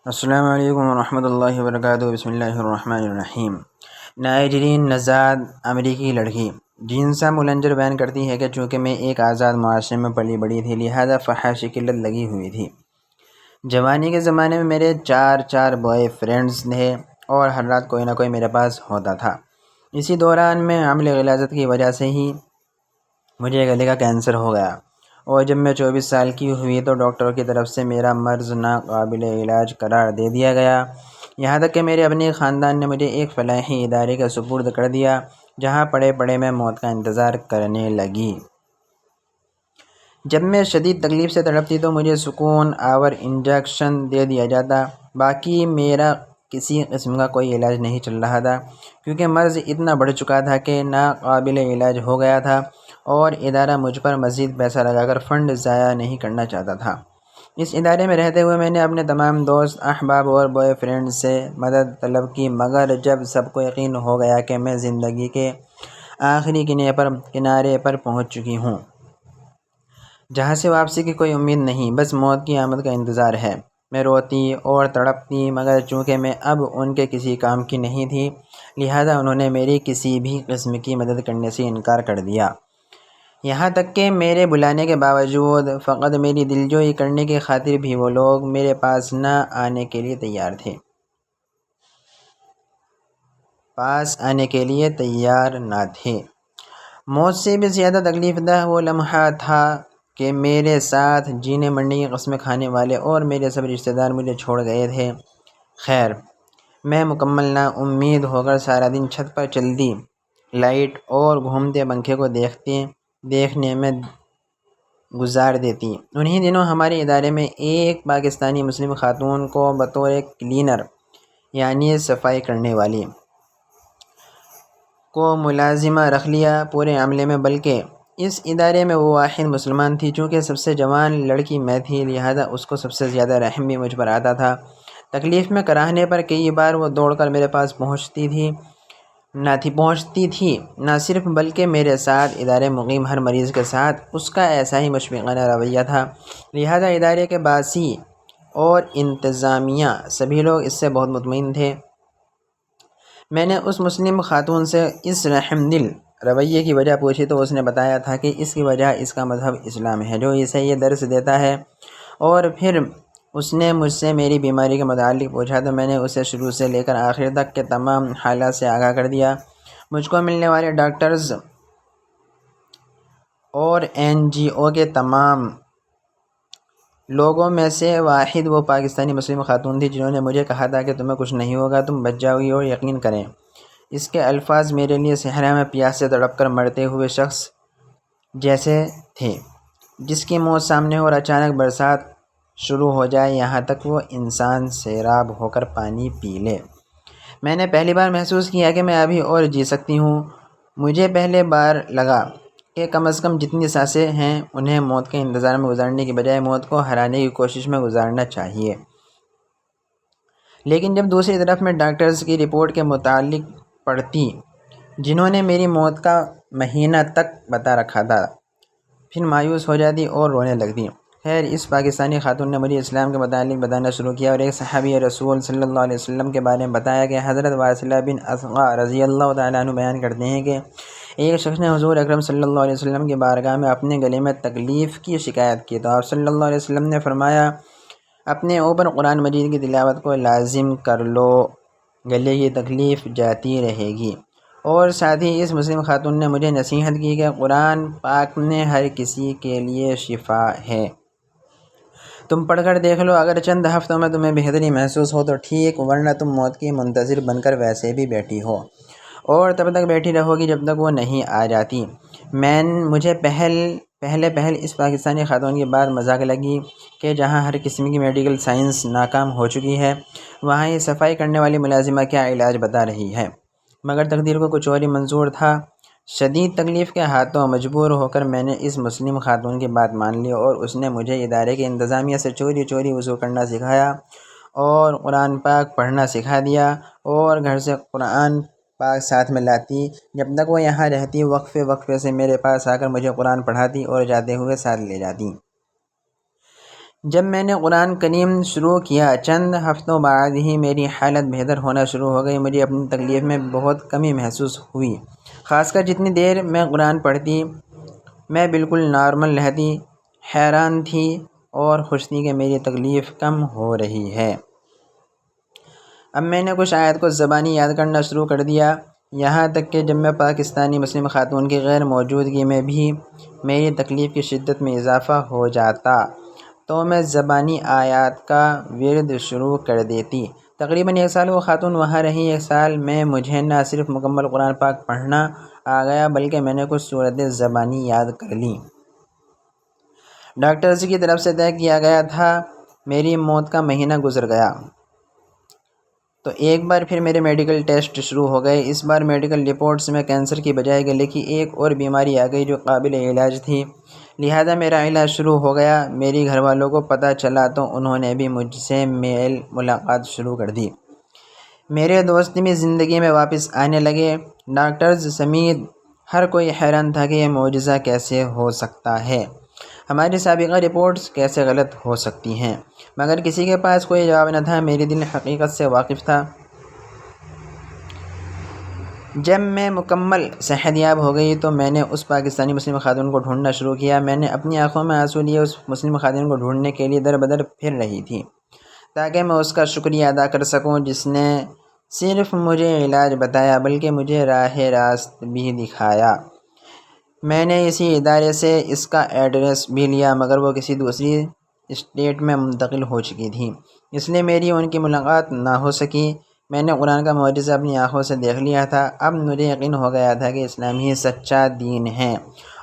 السلام علیکم ورحمۃ اللہ وبرکاتہ۔ بسم اللہ الرحمن الرحیم۔ نائجیرین نژاد امریکی لڑکی جینسا مولنجر بیان کرتی ہے کہ چونکہ میں ایک آزاد معاشرے میں پلی بڑھی تھی، لہذا فحاشی کی لت لگی ہوئی تھی۔ جوانی کے زمانے میں میرے چار بوائے فرینڈز تھے اور ہر رات کوئی نہ کوئی میرے پاس ہوتا تھا۔ اسی دوران میں عمل غلاظت کی وجہ سے ہی مجھے گلے کا کینسر ہو گیا، اور جب میں 24 سال کی ہوئی تو ڈاکٹروں کی طرف سے میرا مرض ناقابل علاج قرار دے دیا گیا، یہاں تک کہ میرے اپنے خاندان نے مجھے ایک فلاحی ادارے کے سپرد کر دیا، جہاں پڑے پڑے میں موت کا انتظار کرنے لگی۔ جب میں شدید تکلیف سے تڑپتی تو مجھے سکون آور انجیکشن دے دیا جاتا، باقی میرا کسی قسم کا کوئی علاج نہیں چل رہا تھا، کیونکہ مرض اتنا بڑھ چکا تھا کہ ناقابل علاج ہو گیا تھا، اور ادارہ مجھ پر مزید پیسہ لگا کر فنڈ ضائع نہیں کرنا چاہتا تھا۔ اس ادارے میں رہتے ہوئے میں نے اپنے تمام دوست، احباب اور بوائے فرینڈ سے مدد طلب کی، مگر جب سب کو یقین ہو گیا کہ میں زندگی کے آخری کنارے پر پہنچ چکی ہوں، جہاں سے واپسی کی کوئی امید نہیں، بس موت کی آمد کا انتظار ہے، میں روتی اور تڑپتی، مگر چونکہ میں اب ان کے کسی کام کی نہیں تھی، لہذا انہوں نے میری کسی بھی قسم کی مدد کرنے سے انکار کر دیا، یہاں تک کہ میرے بلانے کے باوجود فقط میری دلجوئی کرنے کی خاطر بھی وہ لوگ میرے پاس آنے کے لیے تیار نہ تھے۔ موت سے بھی زیادہ تکلیف دہ وہ لمحہ تھا کہ میرے ساتھ جینے مرنے کی قسمیں کھانے والے اور میرے سب رشتہ دار مجھے چھوڑ گئے تھے۔ خیر، میں مکمل نا امید ہو کر سارا دن چھت پر چلتی لائٹ اور گھومتے پنکھے کو دیکھنے میں گزار دیتی۔ انہی دنوں ہمارے ادارے میں ایک پاکستانی مسلم خاتون کو بطور کلینر یعنی صفائی کرنے والی کو ملازمہ رکھ لیا پورے عملے میں، بلکہ اس ادارے میں وہ واحد مسلمان تھی۔ چونکہ سب سے جوان لڑکی میں تھی، لہذا اس کو سب سے زیادہ رحم بھی مجھ پر آتا تھا۔ تکلیف میں کراہنے پر کئی بار وہ دوڑ کر میرے پاس پہنچتی تھی، نہ صرف بلکہ میرے ساتھ ادارے مقیم ہر مریض کے ساتھ اس کا ایسا ہی مشفقانہ رویہ تھا، لہذا ادارے کے باسی اور انتظامیہ سبھی لوگ اس سے بہت مطمئن تھے۔ میں نے اس مسلم خاتون سے اس رحم دل رویے کی وجہ پوچھی تو اس نے بتایا تھا کہ اس کی وجہ اس کا مذہب اسلام ہے، جو اسے یہ درس دیتا ہے، اور پھر اس نے مجھ سے میری بیماری کے متعلق پوچھا تو میں نے اسے شروع سے لے کر آخر تک کے تمام حالات سے آگاہ کر دیا۔ مجھ کو ملنے والے ڈاکٹرز اور NGO کے تمام لوگوں میں سے واحد وہ پاکستانی مسلم خاتون تھی جنہوں نے مجھے کہا تھا کہ تمہیں کچھ نہیں ہوگا، تم بچ جاؤ گی، اور یقین کریں اس کے الفاظ میرے لیے صحرا میں پیاس سے تڑپ کر مرتے ہوئے شخص جیسے تھے جس کی موت سامنے ہو اور اچانک برسات شروع ہو جائے، یہاں تک وہ انسان سیراب ہو کر پانی پی لے۔ میں نے پہلی بار محسوس کیا کہ میں ابھی اور جی سکتی ہوں۔ مجھے پہلے بار لگا کہ کم از کم جتنی سانسیں ہیں انہیں موت کے انتظار میں گزارنے کی بجائے موت کو ہرانے کی کوشش میں گزارنا چاہیے، لیکن جب دوسری طرف میں ڈاکٹرز کی رپورٹ کے متعلق پڑھتی جنہوں نے میری موت کا مہینہ تک بتا رکھا تھا، پھر مایوس ہو جاتی اور رونے لگتی۔ خیر، اس پاکستانی خاتون نے مجھے اسلام کے متعلق بتانا شروع کیا اور ایک صحابی رسول صلی اللہ علیہ وسلم کے بارے میں بتایا کہ حضرت واصلہ بن اسقع رضی اللہ تعالیٰ عنہ بیان کرتے ہیں کہ ایک شخص نے حضور اکرم صلی اللہ علیہ وسلم کی بارگاہ میں اپنے گلے میں تکلیف کی شکایت کی تو آپ صلی اللہ علیہ وسلم نے فرمایا، اپنے اوپر قرآن مجید کی تلاوت کو لازم کر لو، گلے کی تکلیف جاتی رہے گی۔ اور ساتھ ہی اس مسلم خاتون نے مجھے نصیحت کی کہ قرآن پاک میں ہر کسی کے لیے شفا ہے، تم پڑھ کر دیکھ لو، اگر چند ہفتوں میں تمہیں بہتری محسوس ہو تو ٹھیک، ورنہ تم موت کی منتظر بن کر ویسے بھی بیٹھی ہو، اور تب تک بیٹھی رہو گی جب تک وہ نہیں آ جاتی۔ مجھے پہل اس پاکستانی خاتون کی بات مذاق لگی کہ جہاں ہر قسم کی میڈیکل سائنس ناکام ہو چکی ہے، وہاں یہ صفائی کرنے والی ملازمہ کیا علاج بتا رہی ہے، مگر تقدیر کو کچھ اور ہی منظور تھا۔ شدید تکلیف کے ہاتھوں مجبور ہو کر میں نے اس مسلم خاتون کی بات مان لی، اور اس نے مجھے ادارے کی انتظامیہ سے چوری چوری وضو کرنا سکھایا اور قرآن پاک پڑھنا سکھا دیا، اور گھر سے قرآن پاک ساتھ میں لاتی، جب تک وہ یہاں رہتی وقفے وقفے سے میرے پاس آ کر مجھے قرآن پڑھاتی اور جاتے ہوئے ساتھ لے جاتی۔ جب میں نے قرآن کریم شروع کیا چند ہفتوں بعد ہی میری حالت بہتر ہونا شروع ہو گئی۔ مجھے اپنی تکلیف میں بہت کمی محسوس ہوئی، خاص کر جتنی دیر میں قرآن پڑھتی میں بالکل نارمل رہتی۔ حیران تھی اور خوش تھی کہ میری تکلیف کم ہو رہی ہے۔ اب میں نے کچھ آیات کو زبانی یاد کرنا شروع کر دیا، یہاں تک کہ جب میں پاکستانی مسلم خاتون کی غیر موجودگی میں بھی میری تکلیف کی شدت میں اضافہ ہو جاتا تو میں زبانی آیات کا ورد شروع کر دیتی۔ تقریباً 1 سال وہ خاتون وہاں رہی۔ 1 سال میں مجھے نہ صرف مکمل قرآن پاک پڑھنا آ گیا بلکہ میں نے کچھ صورتیں زبانی یاد کر لیں۔ ڈاکٹرز کی طرف سے طے کیا گیا تھا میری موت کا مہینہ گزر گیا تو ایک بار پھر میرے میڈیکل ٹیسٹ شروع ہو گئے۔ اس بار میڈیکل رپورٹس میں کینسر کی بجائے گلے کی ایک اور بیماری آ گئی جو قابل علاج تھی، لہذا میرا علاج شروع ہو گیا۔ میری گھر والوں کو پتہ چلا تو انہوں نے بھی مجھ سے میل ملاقات شروع کر دی۔ میرے دوست بھی زندگی میں واپس آنے لگے۔ ڈاکٹرز سمیت ہر کوئی حیران تھا کہ یہ معجزہ کیسے ہو سکتا ہے، ہماری سابقہ رپورٹس کیسے غلط ہو سکتی ہیں، مگر کسی کے پاس کوئی جواب نہ تھا۔ میری دل حقیقت سے واقف تھا۔ جب میں مکمل صحت یاب ہو گئی تو میں نے اس پاکستانی مسلم خاتون کو ڈھونڈنا شروع کیا۔ میں نے اپنی آنکھوں میں آنسو لیے اس مسلم خاتون کو ڈھونڈنے کے لیے در بدر پھر رہی تھی تاکہ میں اس کا شکریہ ادا کر سکوں جس نے صرف مجھے علاج بتایا بلکہ مجھے راہ راست بھی دکھایا۔ میں نے اسی ادارے سے اس کا ایڈریس بھی لیا مگر وہ کسی دوسری اسٹیٹ میں منتقل ہو چکی تھی، اس لیے میری ان کی ملاقات نہ ہو سکی۔ میں نے قرآن کا معجزہ اپنی آنکھوں سے دیکھ لیا تھا۔ اب مجھے یقین ہو گیا تھا کہ اسلام ہی سچا دین ہے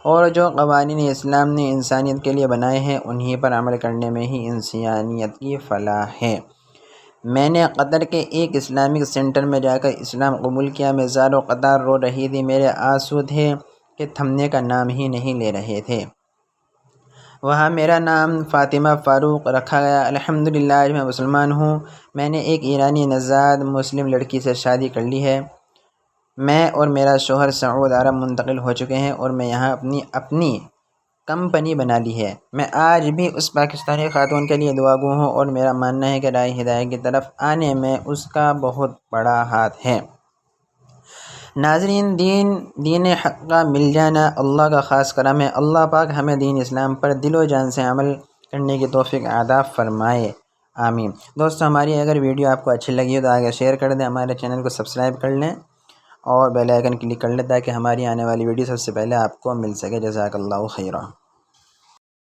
اور جو قوانین اسلام نے انسانیت کے لیے بنائے ہیں انہی پر عمل کرنے میں ہی انسانیت کی فلاح ہے۔ میں نے قطر کے ایک اسلامک سینٹر میں جا کر اسلام قبول کیا۔ میں زار قطار رو رہی تھی، میرے آنسو تھے کہ تھمنے کا نام ہی نہیں لے رہے تھے۔ وہاں میرا نام فاطمہ فاروق رکھا گیا۔ الحمدللہ آج میں مسلمان ہوں۔ میں نے ایک ایرانی نژاد مسلم لڑکی سے شادی کر لی ہے۔ میں اور میرا شوہر سعود عرب منتقل ہو چکے ہیں اور میں یہاں اپنی کمپنی بنا لی ہے۔ میں آج بھی اس پاکستانی خاتون کے لیے دعا گو ہوں اور میرا ماننا ہے کہ راہ ہدایت کی طرف آنے میں اس کا بہت بڑا ہاتھ ہے۔ ناظرین، دین حق کا مل جانا اللہ کا خاص کرم ہے۔ اللہ پاک ہمیں دین اسلام پر دل و جان سے عمل کرنے کی توفیق عطا فرمائے، آمین۔ دوستو، ہماری اگر ویڈیو آپ کو اچھی لگی ہو تو آگے شیئر کر دیں، ہمارے چینل کو سبسکرائب کر لیں اور بیل آئیکن کلک کر لیں تاکہ ہماری آنے والی ویڈیو سب سے پہلے آپ کو مل سکے۔ جزاک اللہ خیرہ۔